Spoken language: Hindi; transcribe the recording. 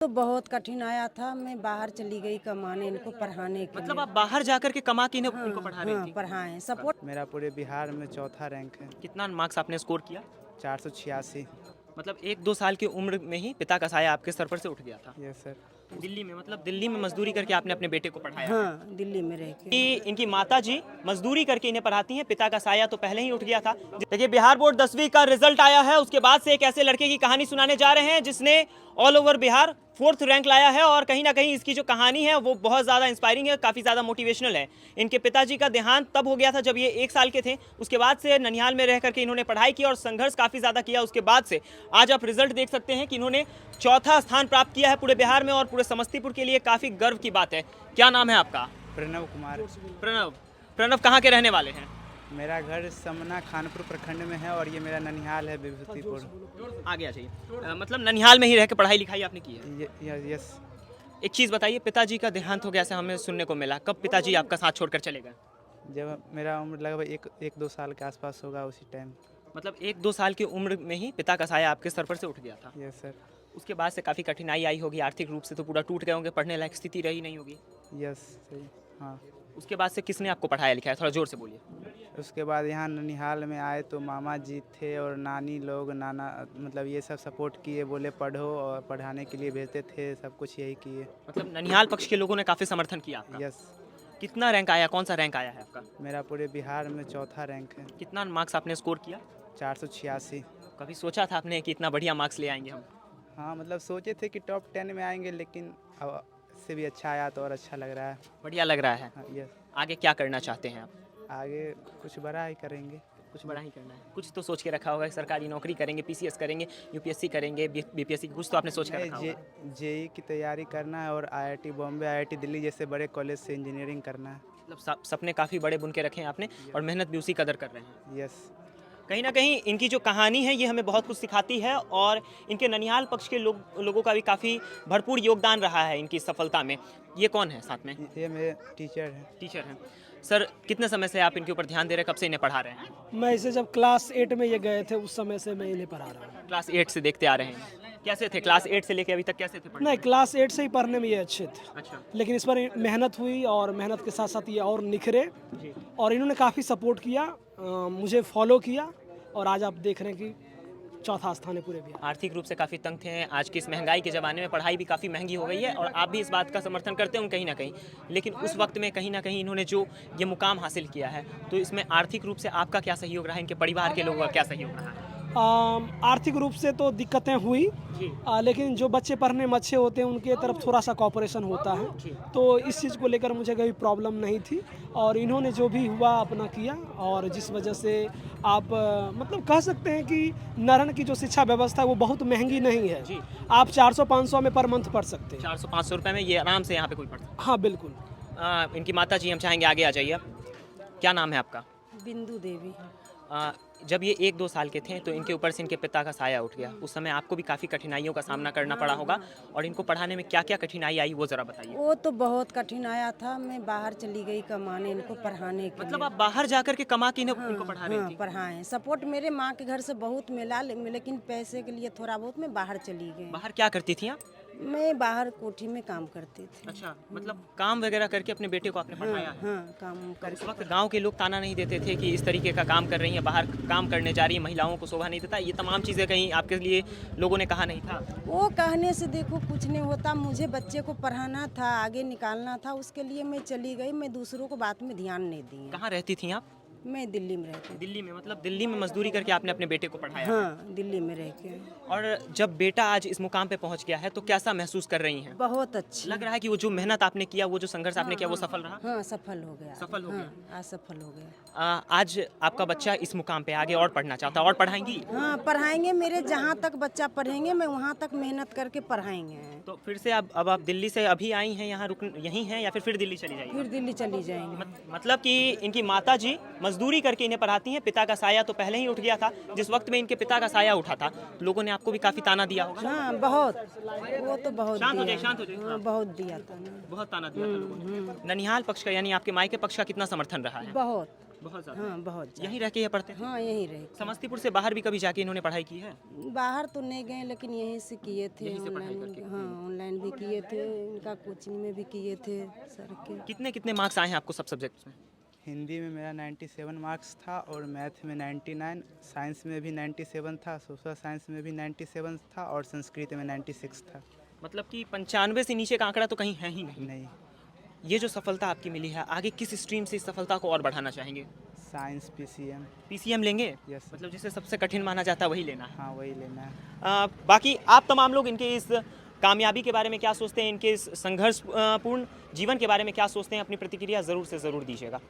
तो बहुत कठिन आया था। मैं बाहर चली गई कमाने इनको पढ़ाने के मतलब लिए। आप बाहर जाकर के कमा के हाँ, इनको पढ़ा रही हाँ, थी। पढ़ाएं सपोर्ट। मेरा पूरे बिहार में चौथा रैंक है। कितना मार्क्स आपने स्कोर किया? 486। मतलब 1-2 साल की उम्र में ही पिता का साया आपके सर पर से उठ गया था। Yes sir. दिल्ली में, मतलब दिल्ली में मजदूरी करके आपने अपने बेटे को पढ़ाया है। हाँ, दिल्ली में रह के। कि इनकी माता जी मजदूरी करके इन्हें पढ़ाती हैं, पिता का साया तो पहले ही उठ गया था। देखिए, बिहार बोर्ड 10वीं का रिजल्ट आया है, उसके बाद से एक ऐसे लड़के की कहानी सुनाने जा रहे हैं जिसने all over Bihar 4th rank लाया है। और कहीं ना कहीं इसकी जो कहानी है वो बहुत ज़्यादा इंस्पायरिंग है, काफ़ी ज़्यादा मोटिवेशनल है। इनके पिताजी का देहांत तब हो गया था जब ये 1 साल के थे। उसके बाद से ननिहाल में रह करके इन्होंने पढ़ाई की और संघर्ष काफ़ी ज़्यादा किया। उसके बाद से आज आप रिजल्ट देख सकते हैं कि इन्होंने चौथा स्थान प्राप्त किया है पूरे बिहार में, और पूरे समस्तीपुर के लिए काफ़ी गर्व की बात है। क्या नाम है आपका? प्रणव कुमार। प्रणव। प्रणव कहाँ के रहने वाले हैं? मेरा घर समना खानपुर प्रखंड में है और ये मेरा ननिहाल है विभूतिपुर। आगे आ जाइए। मतलब ननिहाल में ही रह के पढ़ाई लिखाई आपने की है? यस। एक चीज़ बताइए, पिताजी का देहांत हो गया ऐसा हमें सुनने को मिला, कब पिताजी आपका साथ छोड़कर चले गए? जब मेरा उम्र लगभग एक दो साल के आसपास होगा उसी टाइम। मतलब 1-2 साल की उम्र में ही पिता का साया आपके सर पर से उठ गया था। Yes sir. उसके बाद से काफ़ी कठिनाई आई होगी, आर्थिक रूप से तो पूरा टूट गए होंगे, पढ़ने लायक स्थिति रही नहीं होगी। यस सही। हाँ। उसके बाद से किसने आपको पढ़ाया लिखाया? थोड़ा जोर से बोलिए। उसके बाद यहाँ ननिहाल में आए तो मामा जी थे और नानी लोग, नाना मतलब ये सब सपोर्ट किए, बोले पढ़ो और पढ़ाने के लिए भेजते थे, सब कुछ यही किए। मतलब ननिहाल पक्ष के लोगों ने काफ़ी समर्थन किया आपका? यस। कितना रैंक आया, कौन सा रैंक आया है आपका? मेरा पूरे बिहार में चौथा रैंक है। कितना मार्क्स आपने स्कोर किया? 486। कभी सोचा था आपने कि इतना बढ़िया मार्क्स ले आएंगे हम? हाँ मतलब सोचे थे कि टॉप 10 में आएंगे, लेकिन अब इससे भी अच्छा आया तो और अच्छा लग रहा है। बढ़िया लग रहा है। हाँ, यस। आगे क्या करना चाहते हैं आप? आगे कुछ बड़ा ही करेंगे। कुछ बड़ा ही करना है। कुछ तो सोच के रखा होगा कि सरकारी नौकरी करेंगे, पीसीएस करेंगे, यूपीएससी करेंगे, बीपीएससी, कुछ तो आपने सोच कर रखा नहीं, होगा। जेई की तैयारी करना है और आईआईटी बॉम्बे, आईआईटी दिल्ली जैसे बड़े कॉलेज से इंजीनियरिंग करना है। मतलब सपने काफ़ी बड़े बुन के रखे हैं आपने, और मेहनत भी उसी कदर कर रहे हैं। यस। कहीं ना कहीं इनकी जो कहानी है ये हमें बहुत कुछ सिखाती है, और इनके ननिहाल पक्ष के लोगों का भी काफ़ी भरपूर योगदान रहा है इनकी सफलता में। ये कौन है साथ में? ये मेरे टीचर हैं। टीचर हैं। सर, कितने समय से आप इनके ऊपर ध्यान दे रहे हैं, कब से इन्हें पढ़ा रहे हैं? मैं इसे जब क्लास 8 में ये गए थे उस समय से मैं इन्हें पढ़ा रहा हूँ। क्लास 8 से देखते आ रहे हैं। कैसे थे क्लास 8 से लेके अभी तक, कैसे थे पढ़ने नहीं, में? क्लास 8 से ही पढ़ने में ये अच्छे थे, अच्छा लेकिन इस पर मेहनत हुई और मेहनत के साथ साथ ये और निखरे, जी। और इन्होंने काफ़ी सपोर्ट किया, मुझे फॉलो किया, और आज आप देख रहे हैं कि चौथा स्थान है पूरे बिहार। आर्थिक रूप से काफ़ी तंग थे। आज की इस महंगाई के ज़माने में पढ़ाई भी काफ़ी महंगी हो गई है, और आप भी इस बात का समर्थन करते हैं कहीं ना कहीं। लेकिन उस वक्त में कहीं ना कहीं इन्होंने जो ये मुकाम हासिल किया है, तो इसमें आर्थिक रूप से आपका क्या सहयोग रहा है, इनके परिवार के लोगों का क्या सहयोग रहा है? आर्थिक रूप से तो दिक्कतें हुई, जी। लेकिन जो बच्चे पढ़ने में अच्छे होते हैं उनके तरफ थोड़ा सा कॉपरेशन होता है, तो इस चीज़ को लेकर मुझे कोई प्रॉब्लम नहीं थी, और इन्होंने जो भी हुआ अपना किया, और जिस वजह से आप मतलब कह सकते हैं कि नारायण की जो शिक्षा व्यवस्था है वो बहुत महंगी नहीं है। जी। आप 400-500 में पर मंथ पढ़ सकते हैं। 400-500 रुपये में ये आराम से यहाँ पे कोई पढ़ सकता हाँ बिल्कुल। है। इनकी माता जी, हम चाहेंगे आगे आ जाइए। क्या नाम है आपका? बिंदु देवी। जब ये 1-2 साल के थे तो इनके ऊपर से इनके पिता का साया उठ गया। उस समय आपको भी काफ़ी कठिनाइयों का सामना करना पड़ा होगा, और इनको पढ़ाने में क्या क्या कठिनाई आई वो ज़रा बताइए। वो तो बहुत कठिन आया था। मैं बाहर चली गई कमाने इनको पढ़ाने के मतलब लिए। आप बाहर जाकर के कमा के हाँ, इनको पढ़ा रही हाँ, थी? पढ़ाएं। सपोर्ट मेरे माँ के घर से बहुत मिला, लेकिन पैसे के लिए थोड़ा बहुत मैं बाहर चली गई। बाहर क्या करती थी आप? मैं बाहर कोठी में काम करती थी। अच्छा, मतलब काम वगैरह करके अपने बेटे को आपने पढ़ाया है? हाँ, काम तो उस करके। वक्त गांव के लोग ताना नहीं देते थे कि इस तरीके का काम कर रही हैं, बाहर काम करने जा रही हैं, महिलाओं को शोभा नहीं देता, ये तमाम चीज़ें कहीं आपके लिए लोगों ने कहा नहीं था? वो कहने से देखो कुछ नहीं होता। मुझे बच्चे को पढ़ाना था, आगे निकालना था, उसके लिए मैं चली गई। मैं दूसरों को बात में ध्यान नहीं दी। कहाँ रहती थी आप? मैं दिल्ली में रहती। दिल्ली में? मतलब दिल्ली में मजदूरी करके आपने अपने बेटे को पढ़ाया? हाँ, दिल्ली में रह के। और जब बेटा आज इस मुकाम पे पहुंच गया है तो कैसा महसूस कर रही हैं? बहुत अच्छी। लग रहा है कि वो जो मेहनत आपने किया, वो जो संघर्ष आपने किया, वो सफल रहा? हाँ, सफल हो गया। सफल हो गया। हाँ, आज सफल हो गया। आज आपका बच्चा इस मुकाम पे आगे और पढ़ना चाहता है, और पढ़ाएंगी? हाँ, पढ़ाएंगे। मेरे जहाँ तक बच्चा पढ़ेंगे मैं वहाँ तक मेहनत करके पढ़ाएंगे। तो फिर से अब आप दिल्ली से अभी आई हैं, यहाँ रुक यहीं हैं, या फिर दिल्ली चली जाएगी? फिर दिल्ली चली जाएंगे। मतलब कि इनकी माता जी मजदूरी करके इन्हें पढ़ाती हैं, पिता का साया तो पहले ही उठ गया था। जिस वक्त में इनके पिता का साया उठा था, लोगों ने आपको भी काफी ताना दिया होगा। हाँ, बहुत। वो तो बहुत शांत हो दिया। जाइए, शांत हो जाइए। हाँ, बहुत दिया था ना। बहुत ताना दिया था लोगों ने। ननिहाल पक्ष का यानी आपके मायके पक्ष का कितना समर्थन रहा है? बहुत। बहुत ज़्यादा। हाँ बहुत ज़्यादा। यहीं रह के ये पढ़ते थे? हाँ यहीं रहे। समस्तीपुर से बाहर भी कभी जाके इन्होंने पढ़ाई की है? बाहर तो नहीं गए लेकिन यहीं से किए थे, यहीं से पढ़ाई ऑनलाइन। करके। हाँ ऑनलाइन भी किए थे, इनका कोचिंग में भी किए थे सर के। कितने कितने मार्क्स आए हैं आपको सब सब्जेक्ट्स में? हिंदी में मेरा 97 मार्क्स था और मैथ में 99, साइंस में भी 97 था, सोशल साइंस में भी 97 था और संस्कृत में 96 था। मतलब कि 95 से नीचे का आंकड़ा तो कहीं है ही नहीं। नहीं, ये जो सफलता आपकी मिली है, आगे किस स्ट्रीम से इस सफलता को और बढ़ाना चाहेंगे? Science PCM. पीसीएम लेंगे? यस। मतलब जिसे सबसे कठिन माना जाता है वही लेना है। हाँ वही लेना है। बाकी आप तमाम लोग इनके इस कामयाबी के बारे में क्या सोचते हैं, इनके इस संघर्ष पूर्ण जीवन के बारे में क्या सोचते हैं, अपनी प्रतिक्रिया ज़रूर से ज़रूर दीजिएगा।